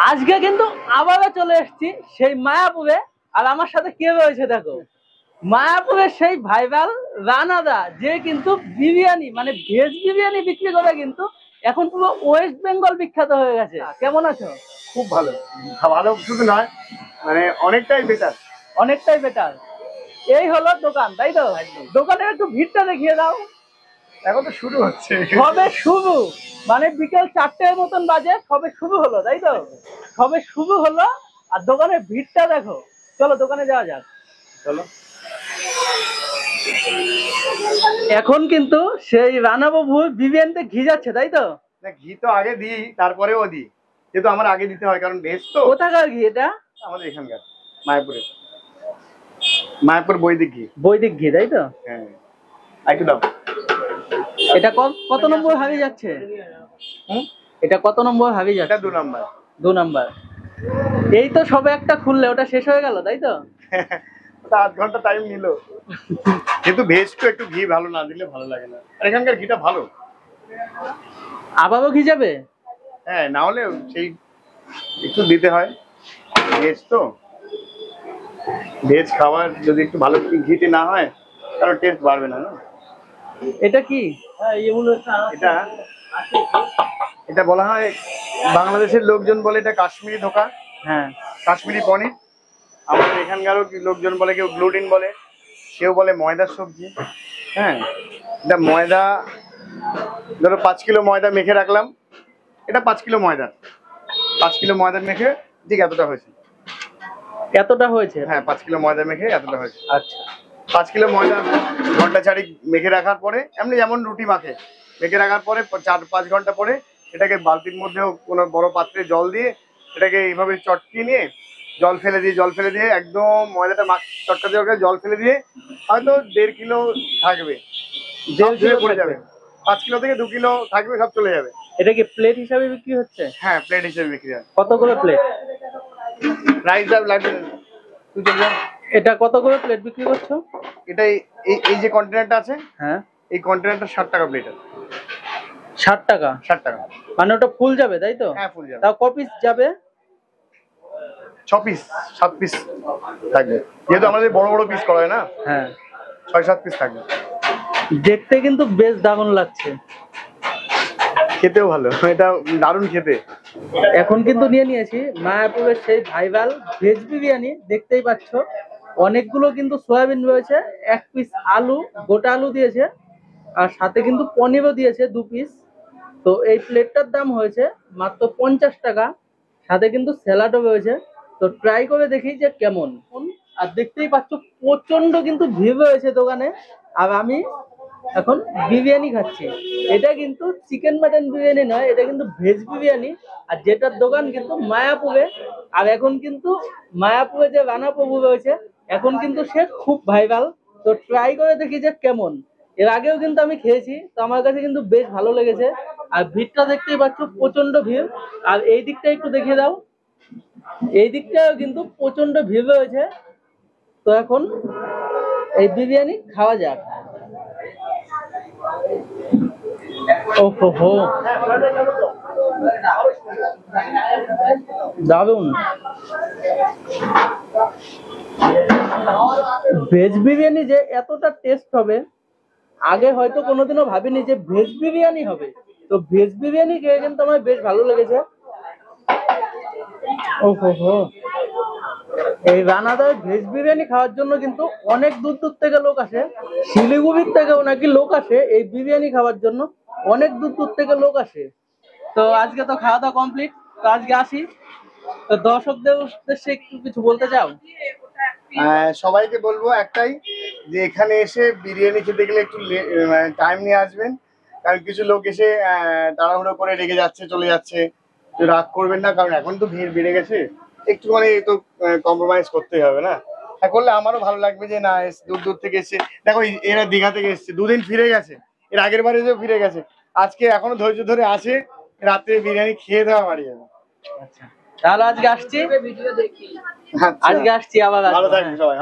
আজকে কিন্তু আবারও চলে এসেছি সেই মায়াপুরে। আর আমার সাথে কে রয়েছে দেখো, মায়াপুরের সেই ভাইরাল রানাদা, যে কিন্তু বিরিয়ানি মানে ভেজ বিরিয়ানি বিক্রি করে কিন্তু এখন পুরো ওয়েস্ট বেঙ্গল বিখ্যাত হয়ে গেছে। কেমন আছো? খুব ভালো। ভালো শুধু নয়, মানে অনেকটাই বেটার। অনেকটাই বেটার। এই হলো দোকান, তাই তো? দোকানের একটু ভিড়টা দেখিয়ে দাও। এখন তো শুরু হচ্ছে, সবে শুরু, মানে বিকেল 4টের মতন বাজে, সবে শুরু হলো, তাই তো? সবে শুরু হলো আর দোকানের ভিড়টা দেখো। চলো দোকানে যাওয়া যাক। চলো। এখন কিন্তু সেই রানাবাবু বিরিয়ানিতে ঘি যাচ্ছে, তাই তো? না, ঘি তো আগে দিই, তারপরেও দিই, কিন্তু আমার আগে দিতে হয় কারণ ভেজ তো। কোথাকার ঘি এটা? আমাদের এখানকার মায়াপুর বৈদিক ঘি। বৈদিক ঘি, তাই তো? হ্যাঁ, একটু দাও। এটা কত নম্বর হাবি যাচ্ছে? এটা কত নম্বর হাবি এটা যাচ্ছে? 2 নাম্বার। 2 নাম্বার। এই তো সবে একটা খুললে, ওটা শেষ হয়ে গেল, তাই তো? ওটা 8 ঘন্টা টাইম নিল, কিন্তু ভেজ তো একটু ঘি ভালো না দিলে ভালো লাগে না। আর এখানকার ঘিটা ভালো। আবারও ঘি যাবে? হ্যাঁ, না হলে সেই একটু দিতে হয়। ভেজ তো, ভেজ খাবার যদি একটু ভালো ঘিটি না হয় কারণ টেস্ট বাড়বে না। এটা কি? এটা এটা বলা হয়, বাংলাদেশের লোকজন বলে এটা কাশ্মীরি ধোকা, হ্যাঁ। কাশ্মীরি পনির। আমাদের এখানকারও লোকজন বলে, কেউ গ্লুটিন বলে, কেউ বলে ময়দার সবজি। হ্যাঁ, এটা ময়দা, ধরো 5 কিলো ময়দা মেখে রাখলাম। এটা 5 কিলো ময়দা, 5 কিলো ময়দা মেখে ঠিক এতটা হয়েছে। এতটা হয়েছে? হ্যাঁ, 5 কিলো ময়দা মেখে এতটা হয়েছে। আচ্ছা। 5 কিলো ময়দা ঘন্টা 4 মেখে রাখার পরে, এমনি যেমন রুটি মাখে, মেখে রাখার পরে 4-5 ঘন্টা পরে এটাকে বালতির মধ্যেও কোনো বড় পাত্রে জল দিয়ে এটাকে এইভাবে চটকিয়ে নিয়ে জল ফেলে দিয়ে একদম ময়দাটা চটকা দিয়ে জল ফেলে দিয়ে হয়তো 1.5 কিলো থাকবে, 1.5 কিলো পড়ে যাবে। 5 কিলো থেকে 2 কিলো থাকবে, সব চলে যাবে। এটা কি প্লেট হিসাবে বিক্রি হচ্ছে? হ্যাঁ, প্লেট হিসেবে বিক্রি হয়। কত করে প্লেট? রাইস আপ লাগবে তুই চলে যা। এটা কত করে প্লেট বিক্রি করছো? এটা এই যে কন্টেনারটা আছে, হ্যাঁ, এই কন্টেনারটা 60 টাকা প্লেট আছে। 60 টাকা? 60 টাকা। মানে ওটা ফুল যাবে, তাই তো? হ্যাঁ, ফুল যাবে। তাও ক পিস যাবে? 6 পিস 7 পিস থাকবে, যেহেতু আমাদের বড় বড় পিস করা হয় না। হ্যাঁ, 6-7 পিস থাকবে। দেখতে কিন্তু বেশ দারুণ লাগছে, খেতেও ভালো, এটা দারুণ খেতে। এখন কিন্তু নিয়ে নিয়েছি মায়াপুরের সেই ভাইরাল ভেজ বিরিয়ানি। দেখতেই পাচ্ছ অনেকগুলো কিন্তু সয়াবিন রয়েছে, 1 পিস আলু, গোটা আলু দিয়েছে, আর সাথে কিন্তু পনিরও দিয়েছে 2 পিস। তো এই প্লেটটার দাম হয়েছে মাত্র 50 টাকা। সাথে কিন্তু স্যালাডও রয়েছে। তো ট্রাই করে দেখি যে কেমন। আর দেখতেই পাচ্ছ প্রচন্ড কিন্তু ভিড় রয়েছে দোকানে। আর আমি এখন বিরিয়ানি খাচ্ছি। এটা কিন্তু চিকেন মাটন বিরিয়ানি নয়, এটা কিন্তু ভেজ বিরিয়ানি। আর যেটার দোকান কিন্তু মায়াপুরে। আর এখন কিন্তু মায়াপুরে যে রানা প্রভু রয়েছে, এখন কিন্তু সে খুব ভাইরাল। তো ট্রাই করে দেখি যে কেমন। এর আগেও কিন্তু আমি খেয়েছি, তো আমার কাছে কিন্তু বেশ ভালো লেগেছে। আর ভিড়টা দেখতেই পাচ্ছ, প্রচন্ড ভিড়। আর এই দিকটা একটু দেখিয়ে দাও, এই দিকটাও কিন্তু প্রচন্ড ভিড় রয়েছে। তো এখন এই বিরিয়ানি খাওয়া যাক। ওহো হো, দারুন। ভেজ বিরিয়ানি যে এতটা টেস্ট হবে, আগে হয়তো কোনোদিনও ভাবিনি যে ভেজ বিরিয়ানি হবে। তো ভেজ বিরিয়ানি খেয়ে কিন্তু আমার বেশ ভালো লেগেছে। ওহো হো, এই রানাদার ভেজ বিরিয়ানি খাওয়ার জন্য কিন্তু অনেক দূর দূর থেকে লোক আসে। শিলিগুড়ির থেকেও নাকি লোক আসে এই বিরিয়ানি খাওয়ার জন্য, অনেক দূর দূর থেকে লোক আসে। তো আজকে তো খাওয়া দাওয়া কমপ্লিট, তো আজকে আসি। তো দর্শকদের উদ্দেশ্যে একটু কিছু বলতে চাও? সবাইকে বলবো একটাই, যে এখানে এসে বিরিয়ানি খেতে গেলে একটু টাইম নিয়ে আসবেন, কারণ কিছু লোক এসে তাড়াহুড়ো করে রেগে যাচ্ছে, চলে যাচ্ছে। তো রাগ করবেন না, কারণ এখন তো ভিড় বেড়ে গেছে, একটুখানি তো কম্প্রোমাইজ করতেই হবে না। হ্যাঁ, করলে আমারও ভালো লাগবে যে না, দূর দূর থেকে এসছে। দেখো এরা দীঘা থেকে এসছে, 2 দিন ফিরে গেছে, এর আগের বারে যে ফিরে গেছে, আজকে এখনো ধৈর্য ধরে আসে, রাত্রে বিরিয়ানি খেয়ে দেওয়া বাড়ি যাবে। আচ্ছা, তাহলে আজকে আসছি, আচ্ছা, আজকে আসছি আবার। ভালো থাকবে সবাই।